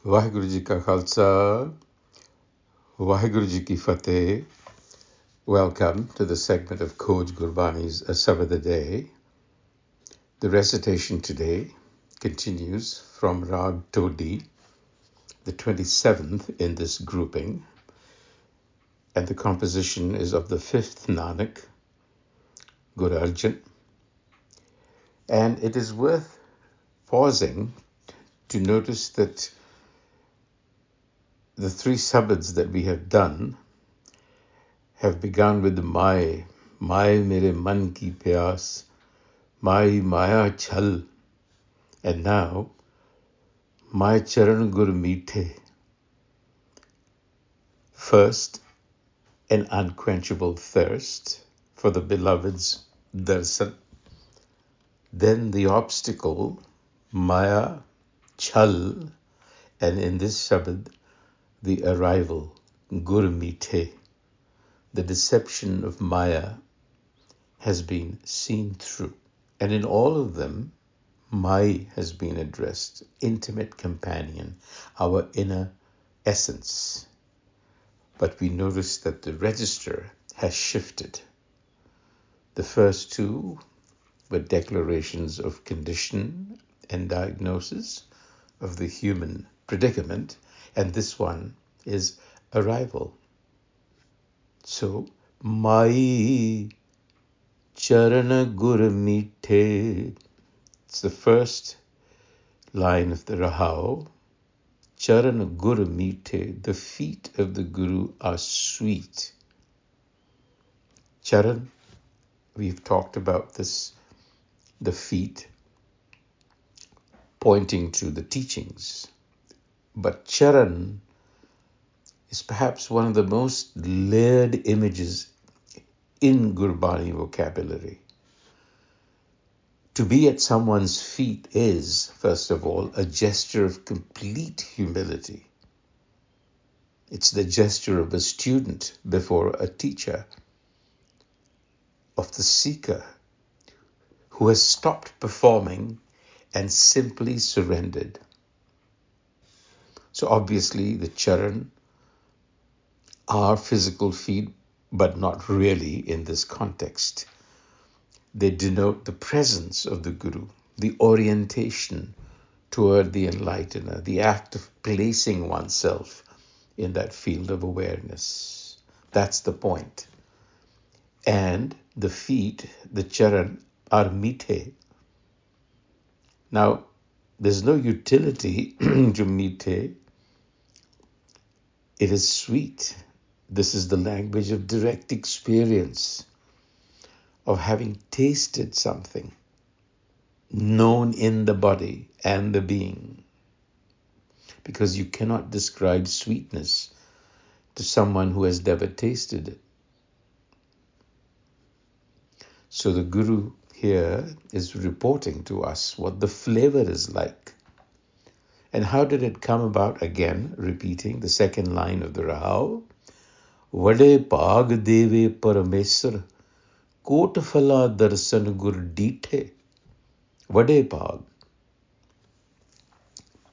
Vaheguru Ji Ka Khalsa, Vaheguru Ji Ki Fateh. Welcome to the segment of Coach Gurbani's a-sabad-a-day. The recitation today continues from Rag Todi, the 27th in this grouping, and the composition is of the 5th Nanak, Guru Arjan. And it is worth pausing to notice that the three sabads that we have done have begun with the Maie mere man ki pyas, Maie chal, and now Maie Charan Gur Methe. First, an unquenchable thirst for the beloved's darshan. Then the obstacle, Maya chal, and in this Shabad, the arrival, Gur Methe. The deception of Maya has been seen through. And in all of them, Maie has been addressed, intimate companion, our inner essence. But we notice that the register has shifted. The first two were declarations of condition and diagnosis of the human predicament, and this one is arrival. So, Maie Charan Gur Methe. It's the first line of the Rahao. Charan Gur Methe. The feet of the Guru are sweet. Charan, we've talked about this, the feet, pointing to the teachings. But Charan is perhaps one of the most layered images in Gurbani vocabulary. To be at someone's feet is, first of all, a gesture of complete humility. It's the gesture of a student before a teacher, of the seeker who has stopped performing and simply surrendered. So obviously the charan are physical feet, but not really in this context. They denote the presence of the Guru, the orientation toward the enlightener, the act of placing oneself in that field of awareness. That's the point. And the feet, the charan, are methe. Now, there's no utility to methe. It is sweet. This is the language of direct experience, of having tasted something known in the body and the being. Because you cannot describe sweetness to someone who has never tasted it. So the Guru here is reporting to us what the flavor is like. And how did it come about? Again, repeating the second line of the Rahao. Vade Pag Deve Paramesar Kotfala Darsan Gur Dite. Vade Pag.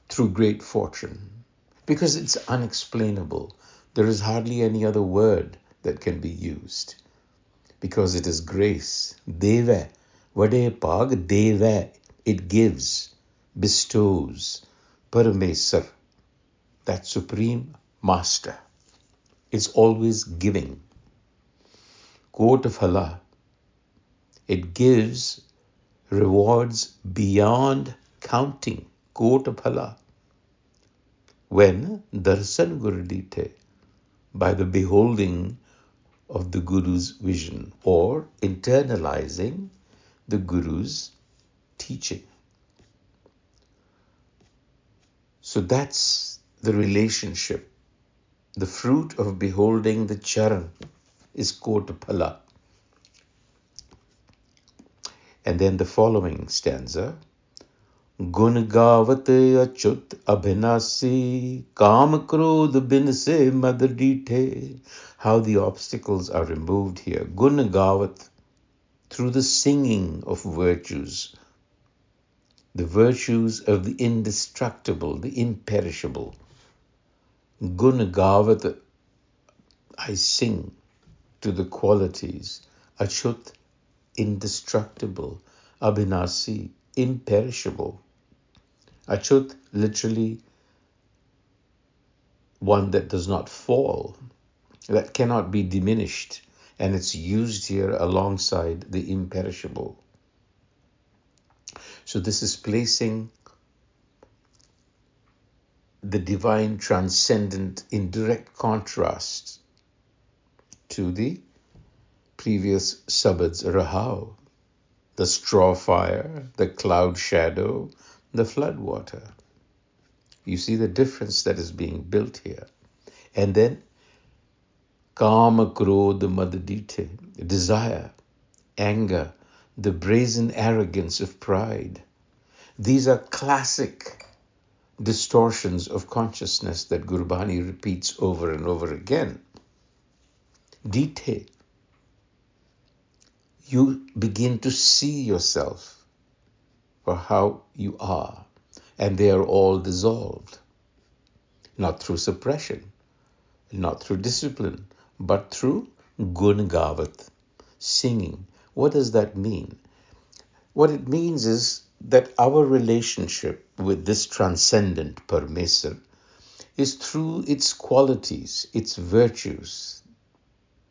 Through great fortune. Because it's unexplainable. There is hardly any other word that can be used. Because it is grace. Deva. Vade Pag Deva. It gives, bestows. Paramesar. That supreme master. It's always giving. Kotfala. It gives rewards beyond counting. Kotfala. When darsan gurdite, by the beholding of the Guru's vision or internalizing the Guru's teaching. So that's the relationship. The fruit of beholding the charan is kotphala. And then the following stanza. Gun gavat achut abhinasi kam krodh bin se mad dite. How the obstacles are removed here. Gun gavat, through the singing of virtues. the virtues of the indestructible, the imperishable. Gun gavat, I sing to the qualities. Achut, indestructible. Abhinasi, imperishable. Achut, literally one that does not fall, that cannot be diminished, and it's used here alongside the imperishable. So this is placing the divine transcendent in direct contrast to the previous sabads rahau, the straw fire, the cloud shadow, the flood water. You see the difference that is being built here. And then kama krodha madadite, desire, anger, the brazen arrogance of pride. These are classic distortions of consciousness that Gurbani repeats over and over again. Dite, you begin to see yourself for how you are, and they are all dissolved, not through suppression, not through discipline, but through gun gavat, singing. What does that mean? What it means is that our relationship with this transcendent Parmesar is through its qualities, its virtues,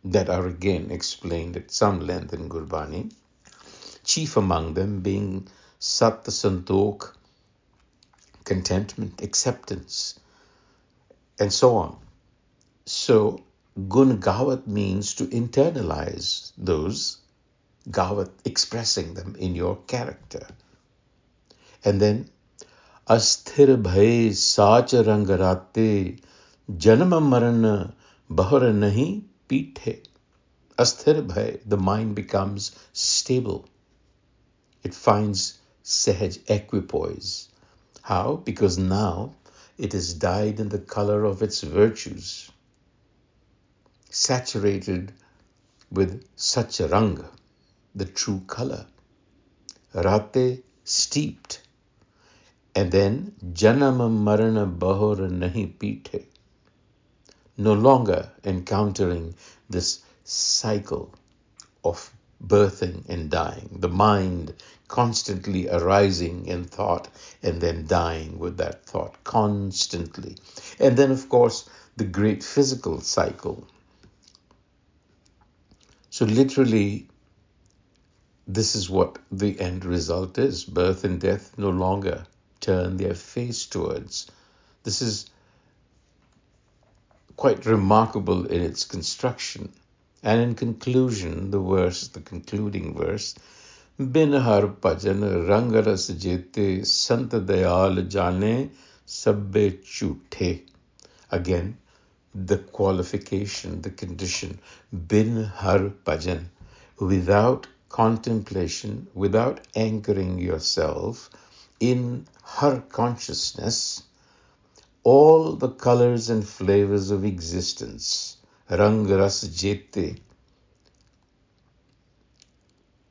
that are again explained at some length in Gurbani, chief among them being Sat Santokh, contentment, acceptance, and so on. So Gun Gavat means to internalize those, Gavat expressing them in your character. And then Asthir bhai sach rang rate, janma marana bahar nahi pithe. Asthir bhai, the mind becomes stable. It finds sehaj equipoise. How? Because now it is dyed in the color of its virtues, saturated with sacharanga, the true color. Rate, steeped. And then janama marana bahor nahi pithe, no longer encountering this cycle of birthing and dying, the mind constantly arising in thought and then dying with that thought constantly. And then, of course, the great physical cycle. So literally, this is what the end result is. Birth and death no longer turn their face towards. This is quite remarkable in its construction. And in conclusion, the concluding verse, Bin har bhajan rang ras jete sant dayal jane sabbe chuthe. Again, the qualification, the condition, bin har bhajan, without contemplation, without anchoring yourself in her consciousness, all the colors and flavors of existence, rang ras jete,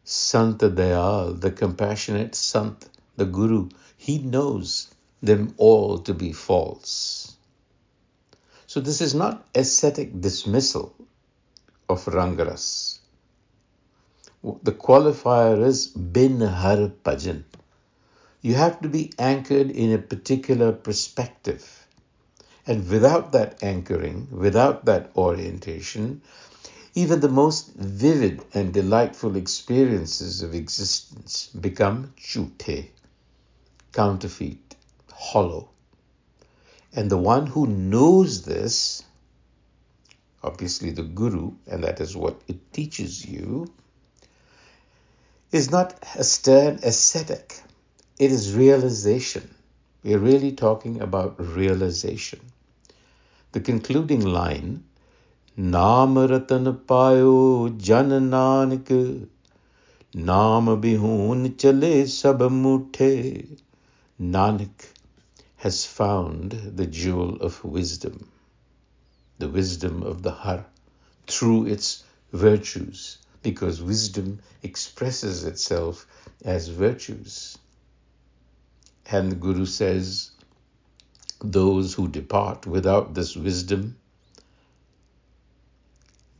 Sant Dayal, the compassionate Sant, the Guru, he knows them all to be false. So this is not ascetic dismissal of Rangaras. The qualifier is bin har bhajan. You have to be anchored in a particular perspective. And without that anchoring, without that orientation, even the most vivid and delightful experiences of existence become chute, counterfeit, hollow. And the one who knows this, obviously the Guru, and that is what it teaches you, is not a stern ascetic. It is realization. We're really talking about realization. The concluding line, Naam ratan payo jan nanak, Naam bihoon chale sab muthe. Nanak has found the jewel of wisdom, the wisdom of the Har, through its virtues, because wisdom expresses itself as virtues. And the Guru says, those who depart without this wisdom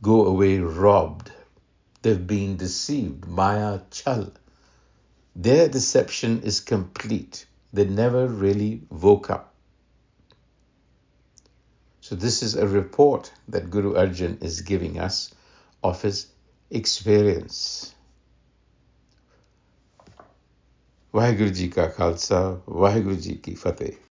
go away robbed. They've been deceived. Maya Chal. Their deception is complete. They never really woke up. So this is a report that Guru Arjan is giving us of his experience. Vaheguru Ji Ka Khalsa, Vaheguru Ji Ki Fateh.